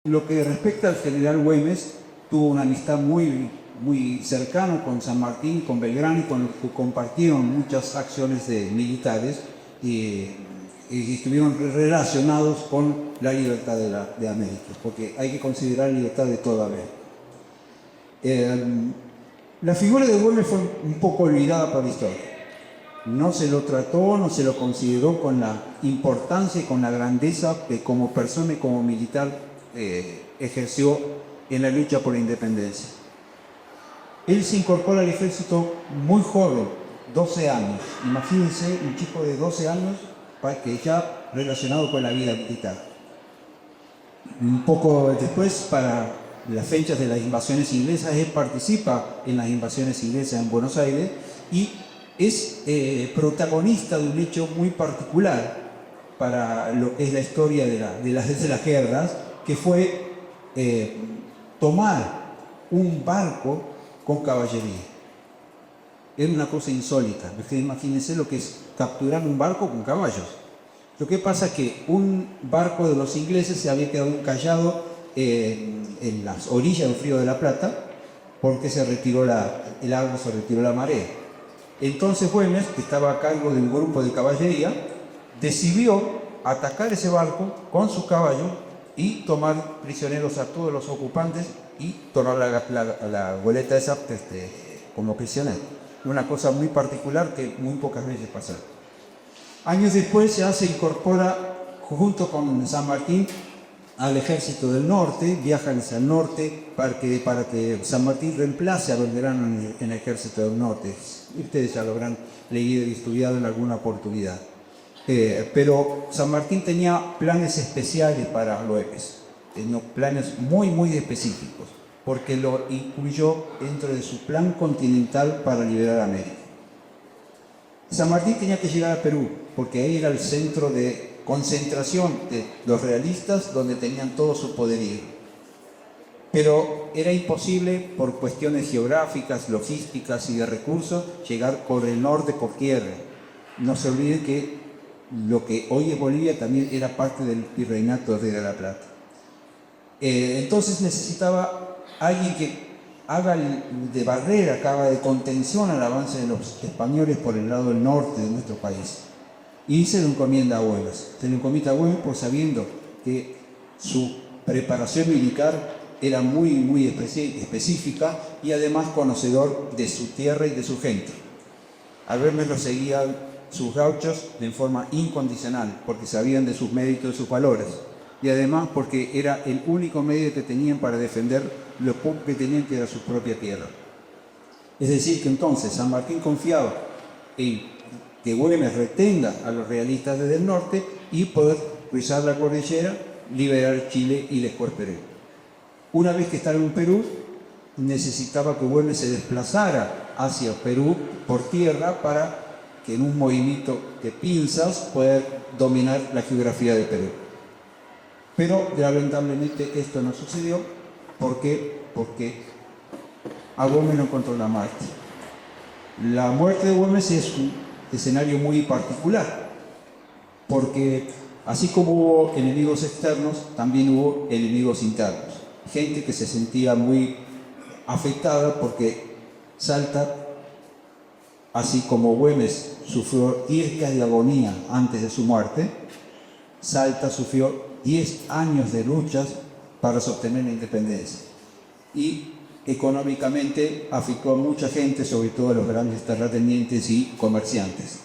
Lo que respecta al general Güemes, tuvo una amistad muy cercana con San Martín, con Belgrano, con los que compartieron muchas acciones militares y estuvieron relacionados con la libertad de América, porque hay que considerar libertad de toda América. La figura de Güemes fue un poco olvidada por la historia. No se lo trató, no se lo consideró con la importancia y con la grandeza que como persona y como militar ejerció en la lucha por la independencia. Él se incorpora al ejército muy joven, 12 años. Imagínense un chico de 12 años que ya relacionado con la vida militar. Un poco después, para las fechas de las invasiones inglesas, él participa en las invasiones inglesas en Buenos Aires y es protagonista de un hecho muy particular para lo que es la historia de las guerras, que fue tomar un barco con caballería. Era una cosa insólita. Imagínense lo que es capturar un barco con caballos. Lo que pasa es que un barco de los ingleses se había quedado encallado en las orillas del Río de la Plata porque se retiró el agua, se retiró la marea. Entonces Güemes, que estaba a cargo del grupo de caballería, decidió atacar ese barco con sus caballos y tomar prisioneros a todos los ocupantes y tomar la goleta esa como prisionero. Una cosa muy particular que muy pocas veces pasa. Años después ya se incorpora junto con San Martín al ejército del norte, viajan hacia el norte para que San Martín reemplace a Belgrano en el ejército del norte. Ustedes ya lo habrán leído y estudiado en alguna oportunidad. Pero San Martín tenía planes especiales para Güemes, planes muy específicos, porque lo incluyó dentro de su plan continental para liberar América. San Martín tenía que llegar a Perú, porque ahí era el centro de concentración de los realistas, donde tenían todo su poderío. Pero era imposible, por cuestiones geográficas, logísticas y de recursos, llegar por el norte por tierra. No se olviden que lo que hoy es Bolivia también era parte del virreinato del Río de la Plata. Entonces necesitaba alguien que haga de barrera, que haga de contención al avance de los españoles por el lado del norte de nuestro país. Y se lo encomienda a Güemes. Se lo encomienda a Güemes por sabiendo que su preparación militar era muy específica y además conocedor de su tierra y de su gente. A Güemes lo seguían sus gauchos de forma incondicional, porque sabían de sus méritos y sus valores, y además porque era el único medio que tenían para defender lo poco que tenían, que era su propia tierra. Es decir, que entonces San Martín confiaba en que Güemes retenga a los realistas desde el norte y poder cruzar la cordillera, liberar Chile y después Perú. Una vez que estaba en Perú, necesitaba que Güemes se desplazara hacia Perú por tierra para que en un movimiento de pinzas pueda dominar la geografía de Perú. Pero lamentablemente esto no sucedió. ¿Por qué? Porque a Güemes no encontró la muerte. La muerte de Güemes es un escenario muy particular, porque así como hubo enemigos externos, también hubo enemigos internos. Gente que se sentía muy afectada porque Salta, así como Güemes sufrió 10 días de agonía antes de su muerte, Salta sufrió 10 años de luchas para sostener la independencia. Y económicamente afectó a mucha gente, sobre todo a los grandes terratenientes y comerciantes,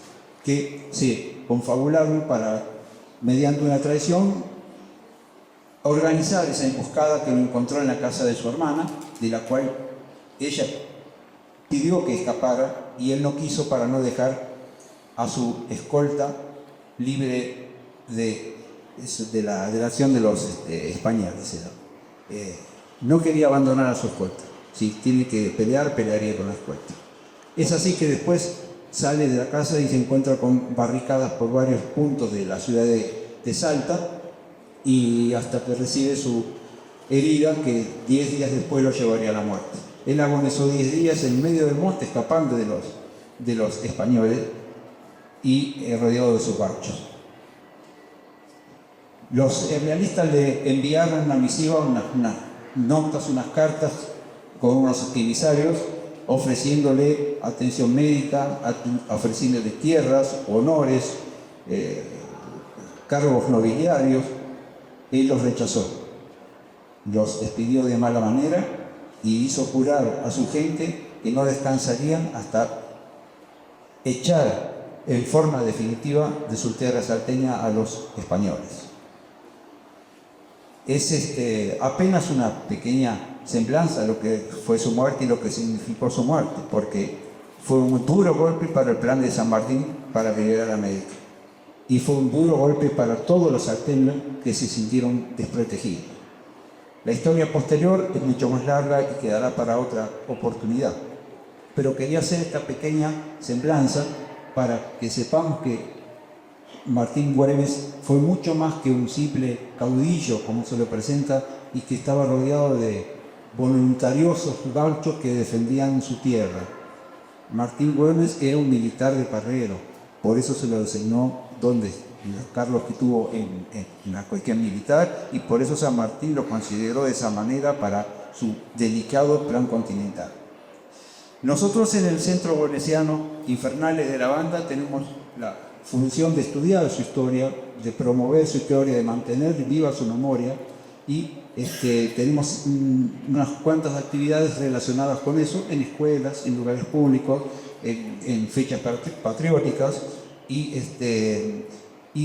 que se confabularon para, mediante una traición, organizar esa emboscada que lo encontró en la casa de su hermana, de la cual ella pidió que escapara y él no quiso, para no dejar a su escolta libre de la acción de los españoles. No quería abandonar a su escolta. Si tiene que pelear, pelearía con la escolta. Es así que después sale de la casa y se encuentra con barricadas por varios puntos de la ciudad de Salta, y hasta que recibe su herida, que 10 días después lo llevaría a la muerte. Él agonizó 10 días en medio del monte, escapando de los españoles y rodeado de sus gauchos. Los realistas le enviaron una misiva, unas notas, unas cartas con unos emisarios ofreciéndole atención médica, ofreciéndole tierras, honores, cargos nobiliarios. Él los rechazó, los despidió de mala manera y hizo jurar a su gente que no descansarían hasta echar en forma definitiva de su tierra salteña a los españoles. Es apenas una pequeña semblanza lo que fue su muerte y lo que significó su muerte, porque fue un duro golpe para el plan de San Martín para liberar a América. Y fue un duro golpe para todos los salteños que se sintieron desprotegidos. La historia posterior es mucho más larga y quedará para otra oportunidad. Pero quería hacer esta pequeña semblanza para que sepamos que Martín Güemes fue mucho más que un simple caudillo, como se lo presenta, y que estaba rodeado de voluntariosos gauchos que defendían su tierra. Martín Güemes era un militar de Parrero, por eso se lo designó donde los cargos que tuvo en la cuestión militar, y por eso San Martín lo consideró de esa manera para su delicado plan continental. Nosotros en el Centro Bonesiano Infernales de la Banda tenemos la función de estudiar su historia, de promover su historia, de mantener viva su memoria, y tenemos unas cuantas actividades relacionadas con eso en escuelas, en lugares públicos, en fechas patrióticas, y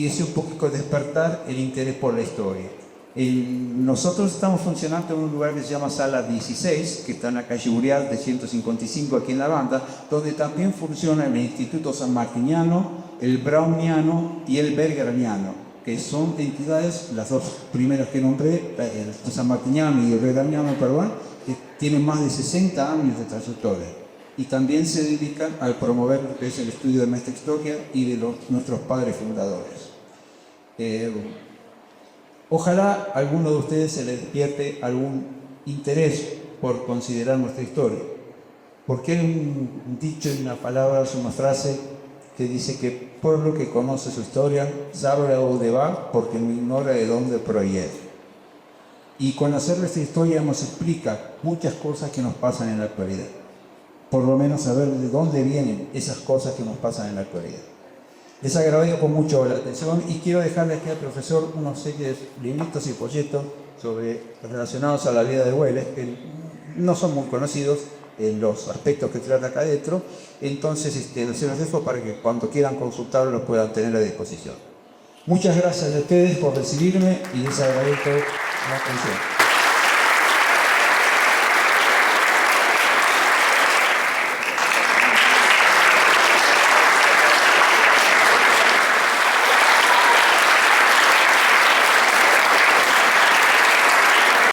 es un poco despertar el interés por la historia. Nosotros estamos funcionando en un lugar que se llama Sala 16, que está en la calle Uriarte de 155 aquí en La Banda, donde también funciona el Instituto Sanmartiniano, el Browniano y el Belgraniano, que son entidades, las dos primeras que nombré, el Sanmartiniano y el Belgraniano, perdón, que tienen más de 60 años de trayectoria. Y también se dedican a promover lo que es el estudio de nuestra historia y de nuestros padres fundadores. Ojalá a alguno de ustedes se les despierte algún interés por considerar nuestra historia. Porque hay un dicho y una palabra, una frase que dice que el pueblo que conoce su historia sabe a dónde va porque no ignora de dónde proviene. Y conocer nuestra historia nos explica muchas cosas que nos pasan en la actualidad. Por lo menos saber de dónde vienen esas cosas que nos pasan en la actualidad. Les agradezco mucho la atención y quiero dejarle aquí al profesor una serie de libritos y folletos relacionados a la vida de Güemes, que no son muy conocidos en los aspectos que trata acá adentro. Entonces se los dejo para que cuando quieran consultarlo lo puedan tener a disposición. Muchas gracias a ustedes por recibirme y les agradezco la atención.